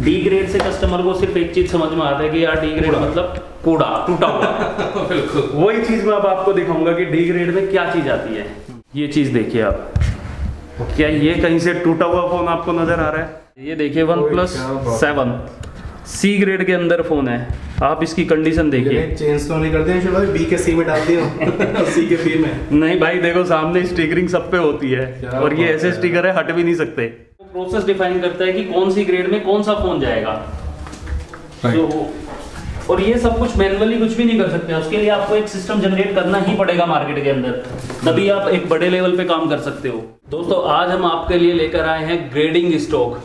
D grade से customer को सिर्फ एक चीज समझ में आता है कि यार डी ग्रेड मतलब कूड़ा टूटा हुआ। बिल्कुल वही चीज मैं अब आपको दिखाऊंगा कि डी ग्रेड में क्या चीज आती है। ये चीज देखिए आप, क्या ये कहीं से टूटा हुआ फोन आपको नजर आ रहा है? ये देखिए OnePlus 7 सी ग्रेड के अंदर फोन है। आप इसकी कंडीशन देखिए। चेंज तो नहीं करते हैं, बी के सी में डाल दिया सी के बी में। नहीं भाई देखो, सामने स्टिकरिंग सब पे होती है और ये ऐसे स्टिकर है, हट भी नहीं सकते। प्रोसेस डिफाइन करता है कि कौन सी ग्रेड में कौन सा फोन जाएगा। तो और ये सब कुछ मैनुअली कुछ भी नहीं कर सकते, उसके लिए आपको एक सिस्टम जनरेट करना ही पड़ेगा मार्केट के अंदर, तभी आप एक बड़े लेवल पे काम कर सकते हो। दोस्तों आज हम आपके लिए लेकर आए हैं ग्रेडिंग स्टॉक।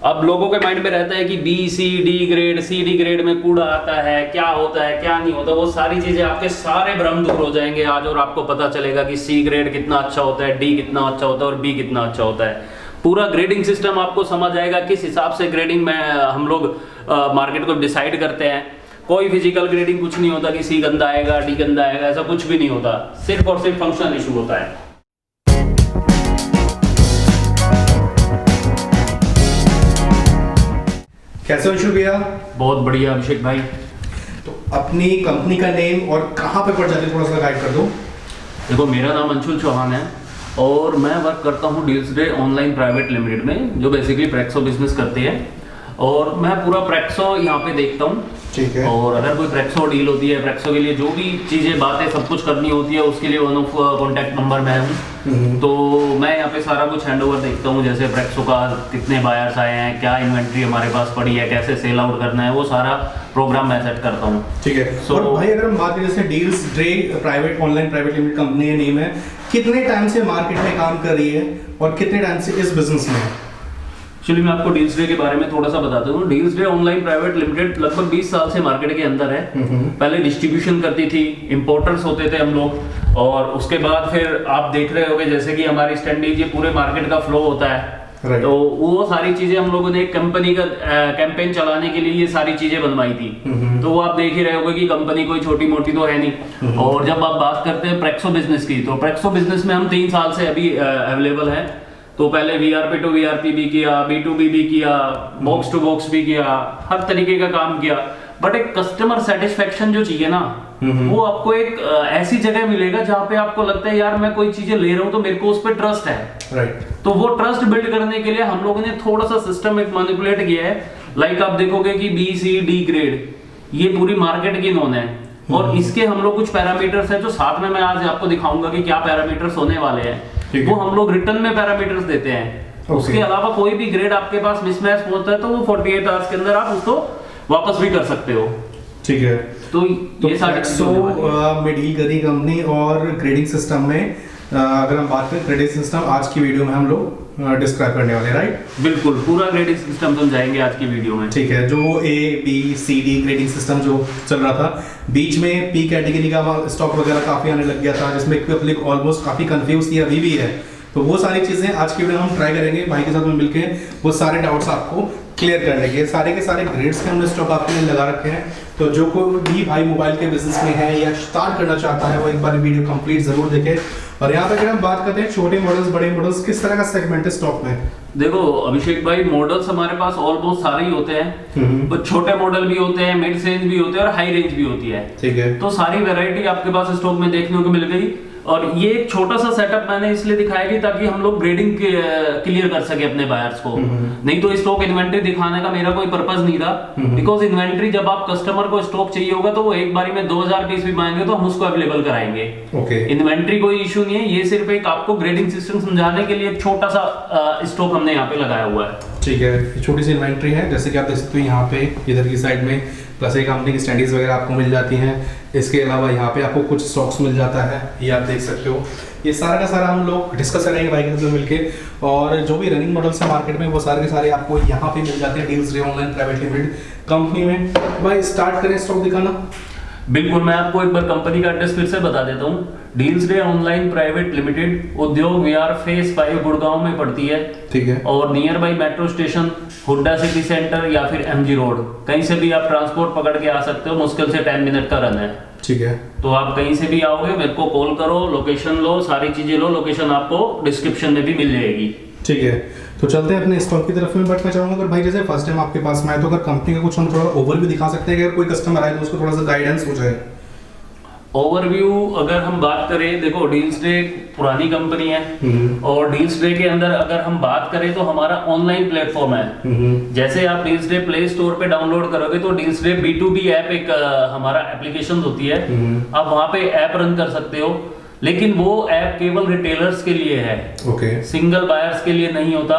अब लोगों के माइंड में रहता है कि B C D grade, C D grade में कूड़ा आता है, क्या होता है क्या नहीं होता, वो सारी चीजें आपके सारे भ्रम दूर हो जाएंगे आज, और आपको पता चलेगा कि सी ग्रेड कितना अच्छा होता है, डी कितना अच्छा होता है और बी कितना अच्छा होता है। पूरा ग्रेडिंग सिस्टम आपको समझ आएगा, किस हिसाब से ग्रेडिंग में हम लोग मार्केट को डिसाइड करते हैं। कोई फिजिकल ग्रेडिंग कुछ नहीं होता कि सी गंदा आएगा डी गंदा आएगा, ऐसा कुछ भी नहीं होता, सिर्फ और सिर्फ फंक्शनल इशू होता है। कैसे हो शुभ भैया? बहुत बढ़िया अभिषेक भाई। तो अपनी कंपनी का नेम और कहाँ पे पड़ जाते हैं थोड़ा सा गाइड कर दो। देखो मेरा नाम अंशुल चौहान है और मैं वर्क करता हूँ डील्सडे ऑनलाइन प्राइवेट लिमिटेड में, जो बेसिकली प्रेक्सो बिजनेस करते हैं, और मैं पूरा प्रेक्सो यहाँ पे देखता हूँ। ठीक है। और अगर कोई प्रेक्सो डील होती है, प्रेक्सो के लिए जो भी चीजें बातें सब कुछ करनी होती है, उसके लिए वन ऑफ कॉन्टैक्ट नंबर मैं हूँ। तो मैं यहाँ पे सारा कुछ हैंडओवर देखता हूँ, जैसे प्रेक्सो का कितने बायर्स आए हैं, क्या इन्वेंट्री हमारे पास पड़ी है, कैसे सेल आउट करना है, वो सारा प्रोग्राम मैं सेट करता हूँ। ठीक है। और भाई अगर हम बात करें जैसे dealsday private online private limited company का नेम है, कितने टाइम से मार्केट में काम कर रही है और कितने टाइम से इस बिजनेस में है? एक्चुअली मैं आपको डील्सडे के बारे में थोड़ा सा बताता हूँ। डील्सडे ऑनलाइन प्राइवेट लिमिटेड लगभग 20 साल से मार्केट के अंदर है। पहले डिस्ट्रीब्यूशन करती थी, इंपोर्टर्स होते थे हम लोग, और उसके बाद फिर आप देख रहे होगे जैसे कि हमारी स्टैंडर्ड ये पूरे मार्केट का फ्लो होता है। तो वो सारी चीजें हम लोगों ने एक कंपनी का कैंपेन चलाने के लिए ये सारी चीजें बनवाई थी। तो वो आप देख ही रहे होगे कि कंपनी कोई छोटी मोटी तो है नहीं। और जब आप बात करते हैं प्रेक्सो बिजनेस की, तो प्रेक्सो बिजनेस में हम 3 साल से अभी अवेलेबल है। तो पहले VRP टू VRP भी किया, B2B भी किया, बॉक्स टू बॉक्स भी किया, हर तरीके का काम किया। बट एक कस्टमर सेटिस्फेक्शन जो चाहिए ना, वो आपको एक ऐसी जगह मिलेगा जहाँ पे आपको लगता है यार मैं कोई चीजें ले रहा हूँ तो मेरे को उस पर ट्रस्ट है। राइट। तो वो ट्रस्ट बिल्ड करने के लिए हम लोगों ने थोड़ा सा सिस्टम एक मैनिपुलेट किया है। लाइक आप देखोगे कि B C D ग्रेड ये पूरी मार्केट की नोन है, और इसके हम लोग कुछ पैरामीटर्स है जो साथ में मैं आज आपको दिखाऊंगा कि क्या पैरामीटर्स होने वाले हैं। वो हम लोग रिटर्न में पैरामीटर्स देते हैं। उसके अलावा कोई भी ग्रेड आपके पास मिसमैच पहुंचता है तो वो 48 आवर्स के अंदर आप उसको वापस भी कर सकते हो। ठीक है। तो ये सारी में डील करी कंपनी और ग्रेडिंग सिस्टम में अगर हम बात करें ग्रेडिंग सिस्टम आज की वीडियो में हम लोग डिस्क्राइब करने वाले, राइट? बिल्कुल पूरा ग्रेडिंग सिस्टम समझाएंगे आज की वीडियो में। ठीक है। जो A B C D grading system जो चल रहा था, बीच में P कैटेगरी का स्टॉक वगैरह काफी आने लग गया था, जिसमें पब्लिक ऑलमोस्ट काफी कंफ्यूज थी, अभी भी है। तो वो सारी चीजें आज की वीडियो में हम ट्राई करेंगे भाई के साथ में मिलके वो सारे डाउट्स आपको क्लियर करने के। सारे के सारे ग्रेड्स के हमने स्टॉक आपके लिए लगा रखे हैं, तो जो कोई भी भाई मोबाइल के बिजनेस में है या स्टार्ट करना चाहता है वो एक बार वीडियो कंप्लीट जरूर देखे। और यहाँ पे अगर हम बात करते हैं छोटे मॉडल्स बड़े मॉडल्स, किस तरह का सेगमेंट है स्टॉक में? देखो अभिषेक भाई, मॉडल्स हमारे पास ऑलमोस्ट सारे ही होते हैं। तो छोटे मॉडल भी होते हैं, मिड रेंज भी होते हैं और हाई रेंज भी होती है। ठीक है। तो सारी वैरायटी आपके पास स्टॉक में देखने को मिल गई। और ये एक छोटा सा सेटअप मैंने इसलिए दिखाया कि ताकि हम लोग ग्रेडिंग क्लियर कर सके अपने बायर्स को। नहीं तो स्टॉक इन्वेंट्री दिखाने का मेरा कोई पर्पस नहीं था, बिकॉज इन्वेंट्री जब आप कस्टमर को स्टॉक चाहिए होगा तो वो एक बारी में 2000 पीस भी मांगेंगे तो हम उसको अवेलेबल कराएंगे। इन्वेंट्री कोई इशू नहीं है, ये सिर्फ एक आपको ग्रेडिंग सिस्टम समझाने के लिए एक छोटा सा स्टॉक हमने यहाँ पे लगाया हुआ है। ठीक है। छोटी सी इन्वेंट्री है, जैसे कि आप देख सकते हो यहाँ पे इधर की साइड में प्लस एक कंपनी की स्टैंडीज वगैरह आपको मिल जाती हैं। इसके अलावा यहाँ पे आपको कुछ स्टॉक्स मिल जाता है, ये आप देख सकते हो। ये सारा का सारा हम लोग डिस्कस करेंगे भाई के साथ मिलके, और जो भी रनिंग मॉडल्स है मार्केट में वो सारे के सारे आपको यहाँ पे मिल जाते हैं डील्सडे ऑनलाइन प्राइवेट लिमिटेड कंपनी में। भाई स्टार्ट करें स्टॉक दिखाना। बिल्कुल, मैं आपको एक बार कंपनी का एड्रेस फिर से बता देता हूँ। डील्सडे ऑनलाइन प्राइवेट लिमिटेड उद्योग विहार फेज 5 गुड़गांव में पड़ती है। ठीक है। और near by metro station, Hooda city centre या फिर MG रोड, कहीं से भी आप ट्रांसपोर्ट पकड़ के आ सकते हो। मुश्किल से 10 मिनट का रन है। ठीक है। तो आप कहीं से भी आओगे मेरे को कॉल करो, लोकेशन लो, सारी चीजें लो। लोकेशन आपको डिस्क्रिप्शन में भी मिल जाएगी। ठीक है। तो चलते हैं अपने स्टॉक की तरफ में, बट मैं चाहूँगा अगर भाई जैसे फर्स्ट टाइम आपके पास में आए तो अगर कंपनी का कुछ हम थोड़ा ओवरव्यू दिखा सकते हैं कि अगर कोई कस्टमर आए तो उसको थोड़ा सा गाइडेंस हो जाए। ओवरव्यू अगर हम बात करें, देखो डील्स डे पुरानी कंपनी है और डील्स डे के अंदर अगर हम बात करें तो हमारा ऑनलाइन प्लेटफॉर्म है। जैसे आप डील्स डे प्ले स्टोर पे डाउनलोड करोगे तो डील्स डे B2B ऐप एक हमारा एप्लीकेशन होती है, आप वहाँ पे ऐप रन कर सकते हो, लेकिन वो ऐप केवल रिटेलर्स के लिए है। सिंगल बायर्स के लिए नहीं होता,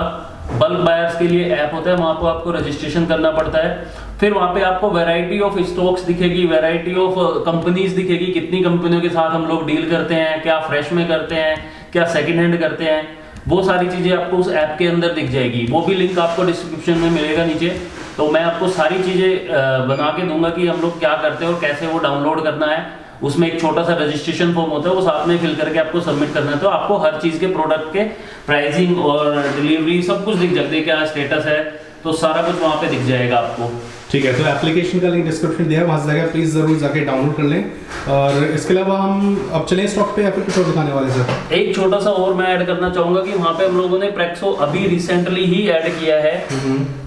बल्क बायर्स के लिए ऐप होता है। वहाँ पर आपको रजिस्ट्रेशन करना पड़ता है, फिर वहाँ पे आपको वैरायटी ऑफ स्टॉक्स दिखेगी, वैरायटी ऑफ कंपनीज दिखेगी, कितनी कंपनियों के साथ हम लोग डील करते हैं, क्या फ्रेश में करते हैं, क्या सेकंड हैंड करते हैं, वो सारी चीजें आपको उस ऐप के अंदर दिख जाएगी। वो भी लिंक आपको डिस्क्रिप्शन में मिलेगा नीचे, तो मैं आपको सारी चीजें बना के दूंगा कि हम लोग क्या करते हैं और कैसे वो डाउनलोड करना है। उसमें एक छोटा सा रजिस्ट्रेशन फॉर्म होता है, वो साथ में फिल करके आपको सबमिट करना है, तो आपको हर चीज के प्रोडक्ट के प्राइसिंग और डिलीवरी सब कुछ दिख जाते हैं, क्या स्टेटस है, तो सारा कुछ वहाँ पे दिख जाएगा आपको। ठीक है, तो एप्लीकेशन का लिंक डिस्क्रिप्शन दिया है, वहाँ से जाकर प्लीज़ ज़रूर जाके डाउनलोड कर लें। और इसके अलावा हम अब चलें स्टॉक पे या फिर कुछ और दिखाने वाले सर? एक छोटा सा और मैं ऐड करना चाहूँगा कि वहाँ पे हम लोगों ने प्रेक्सो अभी रिसेंटली ही ऐड किया है,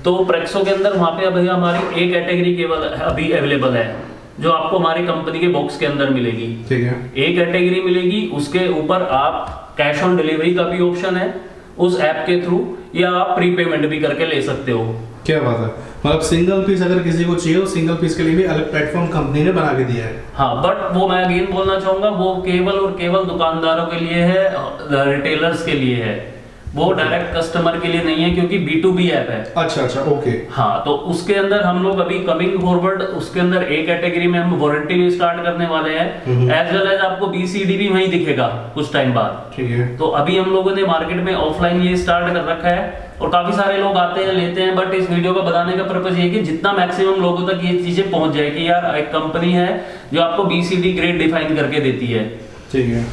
तो प्रेक्सो के अंदर वहाँ पे अभी हमारी एक कैटेगरी केवल अभी अवेलेबल है जो आपको हमारी कंपनी के बॉक्स के अंदर मिलेगी। ठीक है, एक कैटेगरी मिलेगी, उसके ऊपर आप कैश ऑन डिलीवरी का भी ऑप्शन है उस ऐप के थ्रू, या आप प्रीपेमेंट भी करके ले सकते हो। क्या बात है, मतलब सिंगल पीस अगर किसी को चाहिए, सिंगल पीस के लिए भी अलग प्लेटफॉर्म कंपनी ने बना के दिया है। हाँ, बट वो मैं अगेन बोलना चाहूंगा, वो केवल और केवल दुकानदारों के लिए है, रिटेलर्स के लिए है, वो डायरेक्ट कस्टमर के लिए नहीं है, क्योंकि B2B ऐप है। अच्छा अच्छा, ओके। हाँ, तो उसके अंदर हम लोग अभी कमिंग फॉरवर्ड उसके अंदर एक कैटेगरी में हम वारंटी भी स्टार्ट करने वाले हैं, एज वेल एज आपको BCD भी वहीं दिखेगा कुछ टाइम बाद। ठीक है, तो अभी हम लोगों ने मार्केट में ऑफलाइन ये स्टार्ट कर रखा है और काफी सारे लोग आते हैं लेते हैं, बट इस वीडियो को बताने का पर्पज ये है कि जितना मैक्सिमम लोगों तक ये चीजें पहुंच जाए कि यार एक कंपनी है जो आपको BCD ग्रेड डिफाइन करके देती है। ठीक है,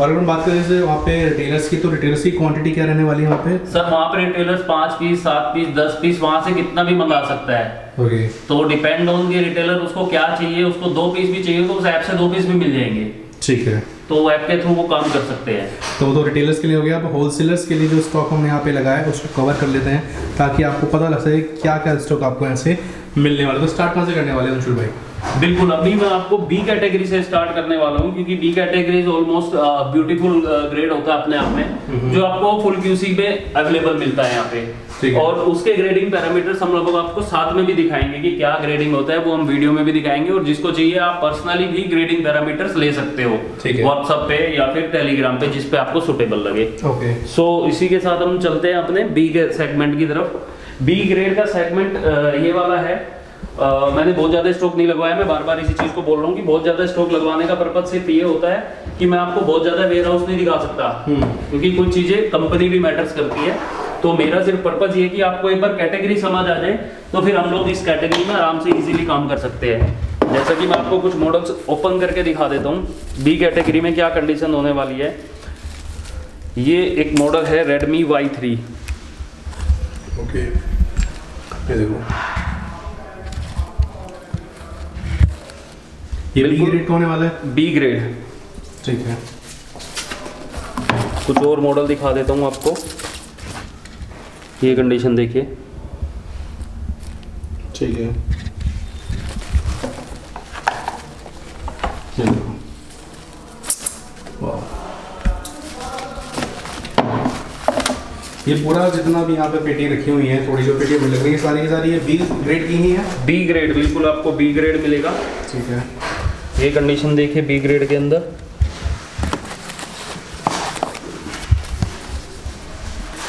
और अगर हम बात करें जैसे वहाँ पे रिटेलर्स की, तो रिटेलर्स की क्वांटिटी क्या रहने वाली है वहाँ पे? सर वहाँ पे रिटेलर्स 5 पीस 7 पीस 10 पीस वहाँ से कितना भी मंगा सकता है। ओके, तो डिपेंड ऑन के रिटेलर उसको क्या चाहिए, उसको 2 पीस भी चाहिए तो उस ऐप से 2 पीस भी मिल जाएंगे। ठीक है, तो ऐप के थ्रू वो काम कर सकते हैं। तो वो तो रिटेलर्स के लिए हो गया। अब होलसेलर्स के लिए जो स्टॉक हमने यहाँ पे लगाया है उसको कवर कर लेते हैं, ताकि आपको पता लग सके क्या क्या स्टॉक आपको ऐसे मिलने वाला है। तो स्टार्ट कहाँ से करने वाले हैं अंशुल भाई? बिल्कुल, अभी मैं आपको B कैटेगरी से स्टार्ट करने वाला हूँ, क्योंकि B category almost beautiful grade होता है अपने आप में, जो आपको फुल QC पे अवेलेबल मिलता है यहाँ पे। और उसके ग्रेडिंग पैरामीटर्स हम लोग आपको साथ में भी दिखाएंगे कि क्या ग्रेडिंग होता है, वो हम वीडियो में भी दिखाएंगे, और जिसको चाहिए आप पर्सनली भी ग्रेडिंग पैरामीटर्स ले सकते हो व्हाट्सएप पे या फिर टेलीग्राम पे, जिस पे आपको सुटेबल लगे। ओके, सो इसी के साथ हम चलते हैं अपने B के सेगमेंट की तरफ। B ग्रेड का सेगमेंट ये वाला है। मैंने बहुत ज़्यादा स्टॉक नहीं लगवाया, मैं बार बार इसी चीज़ को बोल रहा हूँ कि बहुत ज़्यादा स्टॉक लगवाने का पर्पज सिर्फ ये होता है कि मैं आपको बहुत ज़्यादा वेयर हाउस नहीं दिखा सकता, क्योंकि कुछ चीज़ें कंपनी भी मैटर्स करती है। तो मेरा सिर्फ पर्पज ये है कि आपको एक बार कैटेगरी समझ आ जाए तो फिर हम लोग इस कैटेगरी में आराम से इजीली काम कर सकते हैं। जैसा कि मैं आपको कुछ मॉडल्स ओपन करके दिखा देता हूँ B कैटेगरी में क्या कंडीशन होने वाली है। ये एक मॉडल है Redmi Y3। ओके, ये देखो, ये B ग्रेड का होने वाला है। B ग्रेड, ठीक है, कुछ और मॉडल दिखा देता हूँ आपको। ये कंडीशन देखिए, ठीक है, ये पूरा जितना भी यहाँ पे पेटी रखी हुई है, थोड़ी जो पेटी मिल रही है सारी की सारी ये B ग्रेड की ही है। B ग्रेड, बिल्कुल आपको B ग्रेड मिलेगा। ठीक है, ये कंडीशन देखिए B ग्रेड के अंदर।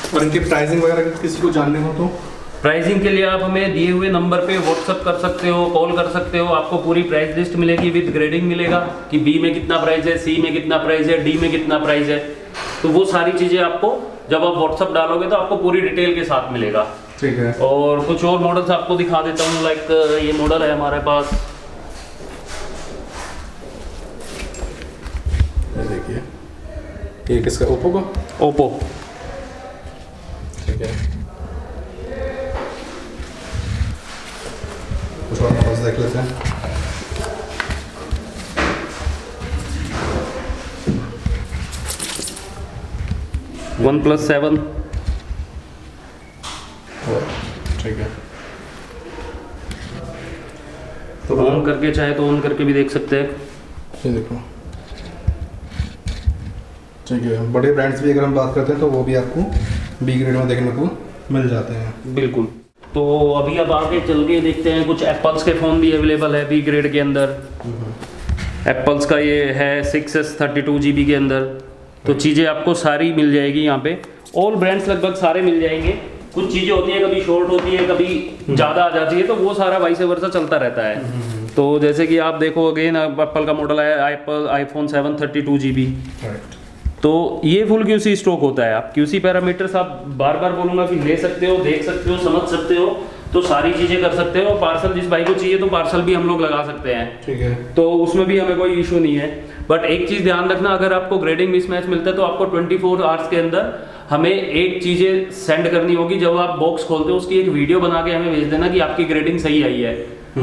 और इनकी प्राइसिंग वगैरह किसी को जानने हो तो? प्राइसिंग के लिए आप हमें दिए हुए नंबर पे व्हाट्सअप कर सकते हो, कॉल कर सकते हो, आपको पूरी प्राइस लिस्ट मिलेगी विद ग्रेडिंग मिलेगा कि B में कितना प्राइस है, C में कितना प्राइस है, D में कितना प्राइस है। तो वो सारी चीज़ें आपको जब आप व्हाट्सअप डालोगे तो आपको पूरी डिटेल के साथ मिलेगा। ठीक है, और कुछ और मॉडल्स आपको दिखा देता हूँ, लाइक ये मॉडल है हमारे पास, देखिए, ये किसका? ओप्पो का? ओप्पो। ठीक है, कुछ और मॉडल्स देख लेते हैं। OnePlus 7, ठीक है, तो ऑन करके चाहे तो ऑन करके भी देख सकते हैं। ये देखो, ठीक है। बड़े ब्रांड्स भी अगर हम बात करते हैं तो वो भी आपको बी ग्रेड में देखने को मिल जाते हैं। बिल्कुल। तो अभी अब आगे चल के देखते हैं, कुछ एप्पल्स के फ़ोन भी अवेलेबल है बी ग्रेड के अंदर। एप्पल्स का ये है 6S 32 GB के अंदर। तो चीज़ें आपको सारी मिल जाएगी यहाँ पे, ऑल ब्रांड्स लगभग सारे मिल जाएंगे। कुछ चीज़ें होती है कभी शॉर्ट होती है, कभी ज़्यादा आ जाती है, तो वो सारा वाइस वर्सा चलता रहता है। तो जैसे कि आप देखो अगेन एप्पल का मॉडल है एप्पल आईफोन 7 32 GB। तो ये फुल QC स्टॉक होता है। आप QC पैरामीटर्स आप बार बार बोलूँगा कि ले सकते हो, देख सकते हो, समझ सकते हो, तो सारी चीज़ें कर सकते हो। पार्सल जिस भाई को चाहिए तो पार्सल भी हम लोग लगा सकते हैं, ठीक है। तो उसमें भी हमें कोई इशू नहीं है। बट एक चीज़ ध्यान रखना, अगर आपको ग्रेडिंग मिसमैच मिलता है तो आपको 24 आवर्स के अंदर हमें एक चीज़ें सेंड करनी होगी। जब आप बॉक्स खोलते हो उसकी एक वीडियो बना के हमें भेज देना कि आपकी ग्रेडिंग सही आई है।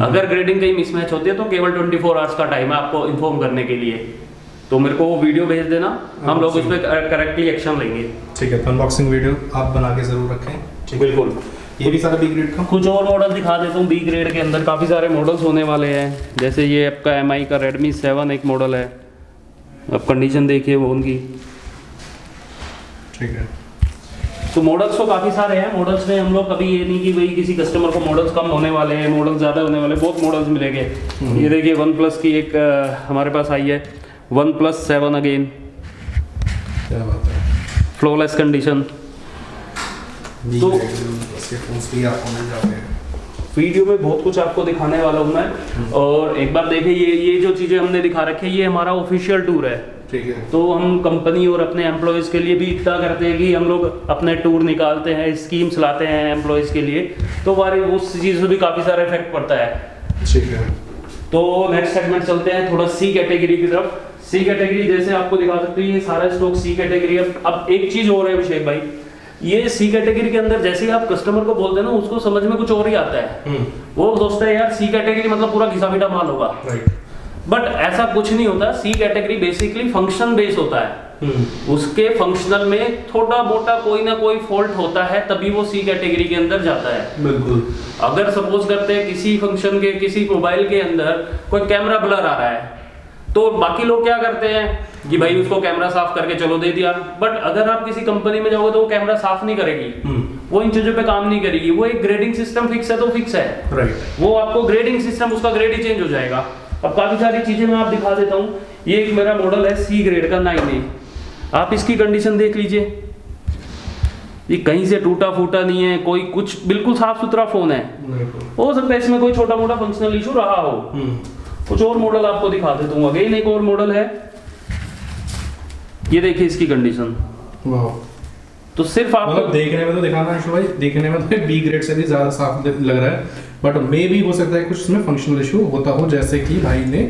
अगर ग्रेडिंग कहीं मिसमैच होती है तो केवल 24 आवर्स का टाइम है आपको इन्फॉर्म करने के लिए। तो मेरे को वो वीडियो भेज देना, हम लोग उस पर करेक्टली एक्शन लेंगे। ठीक है, तो अनबॉक्सिंग वीडियो आप बना के ज़रूर रखें। ठीक, बिल्कुल। ये भी सारा बी ग्रेड का। कुछ और मॉडल दिखा देता हूँ। बी ग्रेड के अंदर काफ़ी सारे मॉडल्स होने वाले हैं। जैसे ये आपका MI का Redmi 7 एक मॉडल है। अब कंडीशन देखिए वो उनकी। ठीक है, तो मॉडल्स तो काफ़ी सारे हैं। मॉडल्स में हम लोग कभी ये नहीं कि भाई किसी कस्टमर को मॉडल्स कम होने वाले हैं, मॉडल्स ज़्यादा होने वाले, बहुत मॉडल्स मिलेंगे। ये देखिए OnePlus की एक हमारे पास आई है OnePlus 7 अगेन, क्या बात है। Flawless condition. तो फोन्स भी आपको मिल जाते हैं। वीडियो में बहुत कुछ आपको दिखाने वाला हूँ मैं। और एक बार देखिए, ये जो चीज़ें हमने दिखा रखी है ये हमारा ऑफिशियल टूर है। ठीक है, तो हम कंपनी और अपने एम्प्लॉयज़ के लिए भी इतना करते हैं कि हम लोग अपने टूर निकालते हैं, स्कीम्स लाते हैं एम्प्लॉयज़ के लिए, तो हमारे उस चीज़ से भी काफ़ी सारा इफेक्ट पड़ता है। ठीक है। तो नेक्स्ट सेगमेंट चलते हैं थोड़ा सी कैटेगरी की तरफ। सी कैटेगरी जैसे आपको दिखा सकते हैं, ये सारा स्टॉक सी कैटेगरी। अब एक चीज़ और है अभिषेक भाई, ये सी कैटेगरी के अंदर जैसे ही आप कस्टमर को बोलते हैं ना, उसको समझ में कुछ और ही आता है। वो सोचता है यार सी कैटेगरी मतलब पूरा घिसा पीटा माल होगा। राइट। बट ऐसा कुछ नहीं होता। सी कैटेगरी बेसिकली फंक्शन बेस होता है। उसके फंक्शनल में थोड़ा मोटा कोई ना कोई फॉल्ट होता है, तभी वो सी कैटेगरी के अंदर जाता है। बिल्कुल। अगर सपोज करते हैं किसी फंक्शन के किसी मोबाइल के अंदर कोई कैमरा ब्लर आ रहा है, तो बाकी लोग क्या करते हैं कि भाई उसको कैमरा साफ करके चलो दे दिया। बट अगर आप किसी कंपनी में जाओगे तो वो कैमरा साफ नहीं करेगी, वो इन चीजों पे काम नहीं करेगी। वो एक ग्रेडिंग सिस्टम फिक्स है तो फिक्स है। राइट। वो आपको ग्रेडिंग सिस्टम उसका ग्रेड ही चेंज हो जाएगा। अब काफी सारी चीजें मैं आप दिखा देता हूँ। ये एक मेरा मॉडल है सी ग्रेड का 9A। आप इसकी कंडीशन देख लीजिए, ये कहीं से टूटा फूटा नहीं है, कोई कुछ, बिल्कुल साफ सुथरा फोन है। हो सकता है इसमें कोई छोटा मोटा फंक्शनल इशू रहा हो। कुछ और मॉडल आपको दिखा देता हूँ। अगेन एक और मॉडल है, ये देखिए इसकी कंडीशन। वाह। तो सिर्फ आपको मतलब देखने में तो दिखाना है भाई, देखने में तो बी ग्रेड से भी ज्यादा साफ लग रहा है, बट मे भी हो सकता है कुछ इसमें फंक्शनल इशू होता हो, जैसे कि भाई ने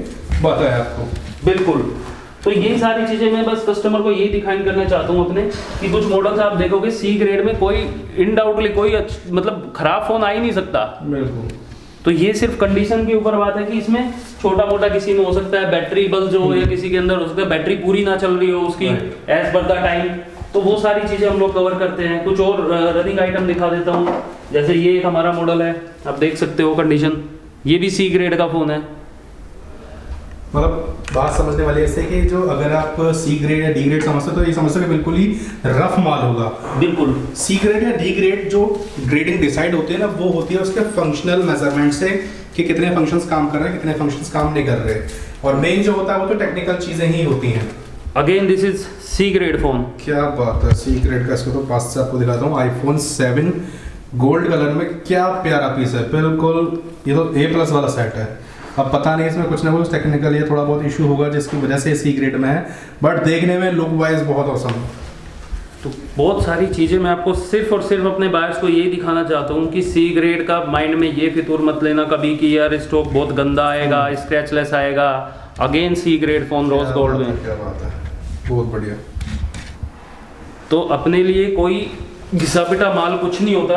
बताया आपको। बिल्कुल। तो ये सारी चीजें मैं बस कस्टमर को यही दिखाई करना चाहता हूँ अपने, कि कुछ मॉडल्स आप देखोगे सी ग्रेड में कोई इनडाउटली कोई मतलब खराब फोन आ ही नहीं सकता। बिल्कुल। तो ये सिर्फ कंडीशन के ऊपर बात है कि इसमें छोटा मोटा किसी में हो सकता है बैटरी बल्ब जो या किसी के अंदर हो सकता है बैटरी पूरी ना चल रही हो उसकी एज पर द टाइम। तो वो सारी चीजें हम लोग कवर करते हैं। कुछ और रनिंग आइटम दिखा देता हूँ। जैसे ये एक हमारा मॉडल है, आप देख सकते हो कंडीशन, ये भी सी ग्रेड का फोन है। मतलब बात समझने वाली ऐसे कि जो अगर आप सी ग्रेड या डी ग्रेड समझते हो तो ये समझते हो कि बिल्कुल ही रफ माल होगा। बिल्कुल। सी ग्रेड या डी ग्रेड जो ग्रेडिंग डिसाइड होती है ना, वो होती है उसके फंक्शनल मेजरमेंट से कि कितने फंक्शंस काम कर रहे हैं, कितने फंक्शंस काम नहीं कर रहे। और मेन जो होता है वो तो टेक्निकल चीजें ही होती हैं। Again this is C grade phone. क्या बात है, सी ग्रेड का। इसको तो पास से आपको दिखाता हूँ। आईफोन 7 गोल्ड कलर में, क्या प्यारा पीस है। बिल्कुल ये तो A+ वाला सेट है। अब पता नहीं इसमें कुछ ना कुछ टेक्निकल या थोड़ा बहुत इशू होगा जिसकी वजह से सी ग्रेड में है, बट देखने में लुक वाइज बहुत औसम है। तो बहुत सारी चीज़ें मैं आपको सिर्फ और सिर्फ अपने बायर्स को यही दिखाना चाहता हूँ कि सी ग्रेड का माइंड में ये फितूर मत लेना कभी कि यार स्टॉक बहुत गंदा आएगा, स्क्रैचलेस आएगा। Again C grade phone rose gold में। क्या बात है, बहुत बढ़िया। तो अपने लिए कोई घिसा पिटा माल कुछ नहीं होता,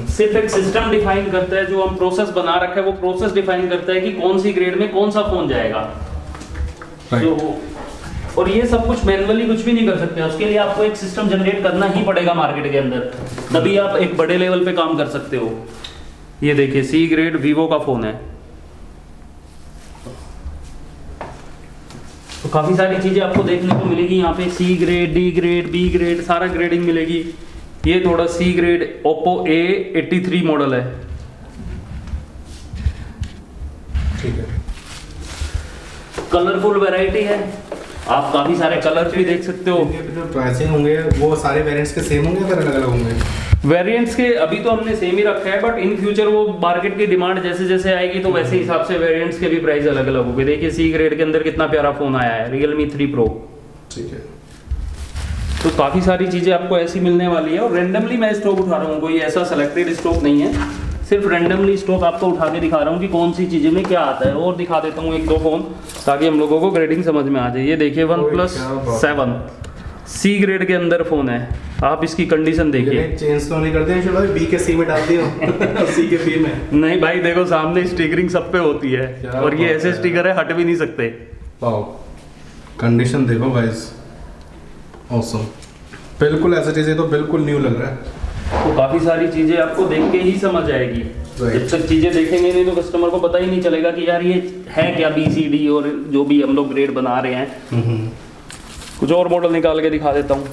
सिर्फ एक सिस्टम डिफाइन करता है। जो हम प्रोसेस बना रखा है वो प्रोसेस डिफाइन करता है कि कौन सी ग्रेड में कौन सा फोन जाएगा। तो और ये सब कुछ मैनुअली कुछ भी नहीं कर सकते, उसके लिए आपको एक सिस्टम जनरेट करना ही पड़ेगा मार्केट के अंदर, तभी आप एक बड़े लेवल पे काम कर सकते हो। ये देखिए सी ग्रेड वीवो का फ़ोन है। तो काफ़ी सारी चीज़ें आपको देखने को मिलेगी यहाँ पे, C grade, D grade, B grade, सारा ग्रेडिंग मिलेगी। ये थोड़ा C grade Oppo A83 model है। ठीक है। कलरफुल वैरायटी है, आप काफ़ी सारे कलर्स भी देख सकते हो। जो प्राइसिंग होंगे वो सारे वेरिएंट्स के सेम होंगे या फिर अलग अलग होंगे? वेरिएंट्स के अभी तो हमने सेम ही रखा है, बट इन फ्यूचर वो मार्केट की डिमांड जैसे जैसे आएगी तो वैसे हिसाब से वेरिएंट्स के भी प्राइस अलग अलग होंगे। देखिए सी ग्रेड के अंदर कितना प्यारा फोन आया है, Realme 3 Pro। ठीक है। तो काफ़ी सारी चीज़ें आपको ऐसी मिलने वाली है, और रेंडमली मैं स्टॉक उठा रहा हूँ, कोई ऐसा सेलेक्टेड स्टॉक नहीं है, सिर्फ रेंडमली स्टॉक आपको उठा के दिखा रहा हूँ कि कौन सी चीज़ें में क्या आता है। और दिखा देता हूँ एक दो फ़ोन ताकि हम लोगों को ग्रेडिंग समझ में आ जाए। ये देखिए OnePlus 7 सी ग्रेड के अंदर फ़ोन है, आप इसकी कंडीशन देखिए। चेंज तो नहीं करते हैं, चलो बी के सी में डाल दिया सी के बी में। नहीं भाई देखो, सामने स्टिकरिंग सब पे होती है, और ये ऐसे स्टिकर है हट भी नहीं सकते। वाओ, कंडीशन देखो गाइस, ऑसम, बिल्कुल ऐसा चीज़ है तो बिल्कुल न्यू लग रहा है। तो काफ़ी सारी चीज़ें आपको देख के ही समझ आएगी। जब तक चीज़ें देखेंगे नहीं तो कस्टमर को पता ही नहीं चलेगा कि यार ये है क्या BCD, और जो भी हम लोग ग्रेड बना रहे हैं। कुछ और मॉडल निकाल के दिखा देता हूँ।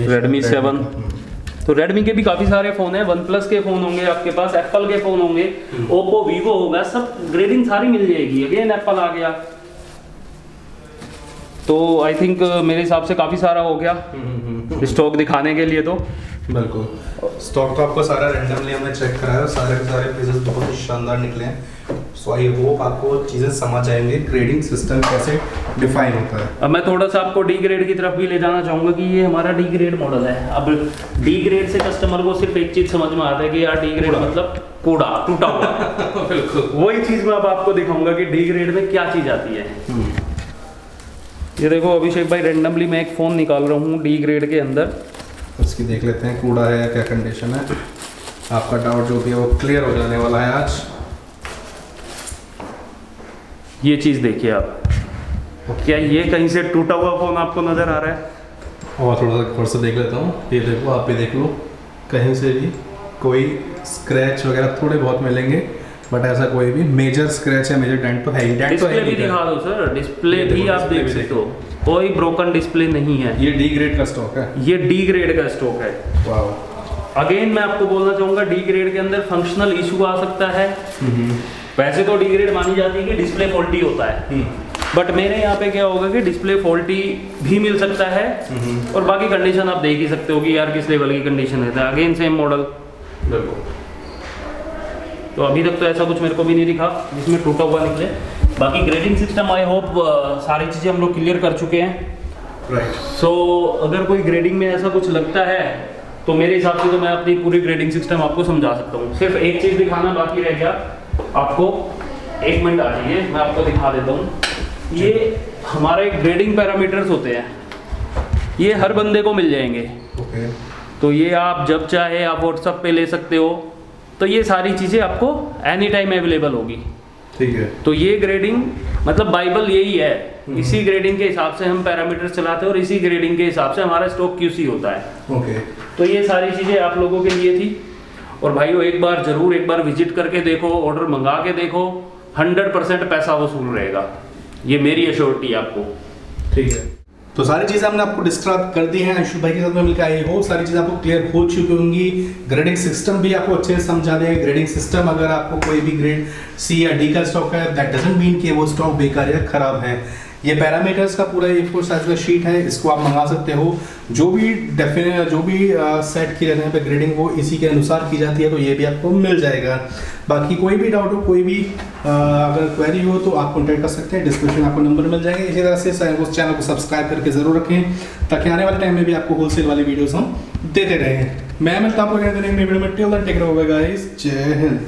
Redmi 7, तो Redmi के भी काफ़ी सारे फ़ोन हैं, OnePlus के फ़ोन होंगे आपके पास, Apple के फ़ोन होंगे, Oppo, Vivo होगा, सब ग्रेडिंग सारी मिल जाएगी। अगेन Apple आ गया, तो आई थिंक मेरे हिसाब से काफ़ी सारा हो गया स्टॉक दिखाने के लिए। तो बिल्कुल स्टॉक तो आपको सारा रैंडमली हमने चेक कराया है, सारे के सारे पीसेस बहुत ही शानदार निकले हैं। सो आई होप आपको चीज़ें समझ आएंगी, ग्रेडिंग सिस्टम कैसे डिफाइन होता है। अब मैं थोड़ा सा आपको डी ग्रेड की तरफ भी ले जाना चाहूँगा कि ये हमारा डी ग्रेड मॉडल है। अब डी ग्रेड से कस्टमर को सिर्फ एक चीज़ समझ में आता है कि यार डी ग्रेड मतलब कूड़ा, टूटा हुआ। बिल्कुल वही चीज़ मैं अब आपको दिखाऊंगा कि डी ग्रेड में क्या चीज़ आती है। ये देखो अभिषेक भाई, रेंडमली मैं एक फ़ोन निकाल रहा हूँ डी ग्रेड के अंदर, उसकी देख लेते हैं कूड़ा है या क्या कंडीशन है। आपका डाउट जो भी है वो क्लियर हो जाने वाला है आज। ये चीज़ देखिए आप, क्या ये कहीं से टूटा हुआ फ़ोन आपको नज़र आ रहा है? और थोड़ा सा ऊपर से देख लेता हूँ, ये देखो, आप भी देख लो, कहीं से भी कोई स्क्रैच वगैरह थोड़े बहुत मिलेंगे, बट ऐसा कोई भी मेजर स्क्रैच है, मेजर डेंट तो है ही। डेंट तो डिस्प्ले भी दिखा दो सर, डिस्प्ले भी आप देख सकते हो, कोई ब्रोकन डिस्प्ले नहीं है। ये डी ग्रेड का स्टॉक है, ये डी ग्रेड का स्टॉक है। वाओ। अगेन मैं आपको बोलना चाहूँगा, डी ग्रेड के अंदर फंक्शनल इशू आ सकता है। वैसे तो डी ग्रेड मानी जाती है कि डिस्प्ले फॉल्टी होता है, बट मेरे यहाँ पे क्या होगा कि डिस्प्ले फॉल्टी भी मिल सकता है, और बाकी कंडीशन आप देख ही सकते हो कि यार किस लेवल की कंडीशन है। अगेन सेम मॉडल, तो अभी तक तो ऐसा कुछ मेरे को भी नहीं दिखा जिसमें टूटा हुआ निकले। बाकी ग्रेडिंग सिस्टम आई होप सारी चीज़ें हम लोग क्लियर कर चुके हैं। राइट। सो अगर कोई ग्रेडिंग में ऐसा कुछ लगता है तो मेरे हिसाब से तो मैं अपनी पूरी ग्रेडिंग सिस्टम आपको समझा सकता हूँ। सिर्फ एक चीज़ दिखाना बाकी रह गया आपको, एक मिनट आ जाइए मैं आपको दिखा देता हूँ। ये हमारे ग्रेडिंग पैरामीटर्स होते हैं, ये हर बंदे को मिल जाएंगे। ओके। तो ये आप जब चाहे आप व्हाट्सएप पे ले सकते हो, तो ये सारी चीज़ें आपको एनी टाइम अवेलेबल होगी। ठीक है। तो ये ग्रेडिंग मतलब बाइबल यही है, इसी ग्रेडिंग के हिसाब से हम पैरामीटर चलाते हैं, और इसी ग्रेडिंग के हिसाब से हमारा स्टॉक QC होता है। ओके। तो ये सारी चीज़ें आप लोगों के लिए थी, और भाइयों एक बार विजिट करके देखो, ऑर्डर मंगा के देखो, 100% पैसा वसूल रहेगा, ये मेरी एश्योरिटी है आपको। ठीक है। तो सारी चीज़ें हमने आपको डिस्क्राइब कर दी हैं अंशु भाई के साथ में मिलकर। आई होप सारी चीज़ें आपको क्लियर हो चुकी होंगी। ग्रेडिंग सिस्टम भी आपको अच्छे से समझा दें। ग्रेडिंग सिस्टम, अगर आपको कोई भी ग्रेड C या D का स्टॉक है, दैट डजंट मीन कि वो स्टॉक बेकार या खराब है। ये पैरामीटर्स का पूरा A4 साइज का शीट है, इसको आप मंगा सकते हो। जो भी सेट किए रहते हैं पे ग्रेडिंग वो इसी के अनुसार की जाती है, तो ये भी आपको मिल जाएगा। बाकी कोई भी डाउट हो, कोई भी अगर क्वेरी हो तो आप कॉन्टैक्ट कर सकते हैं, डिस्क्रिप्शन में आपको नंबर मिल जाएंगे। इसी तरह से उस चैनल को सब्सक्राइब करके ज़रूर रखें, ताकि आने वाले टाइम में भी आपको होलसेल वाली वीडियोस हम देते रहें। मैं मिलता हूँ आपको टेक गाइस, जय हिंद।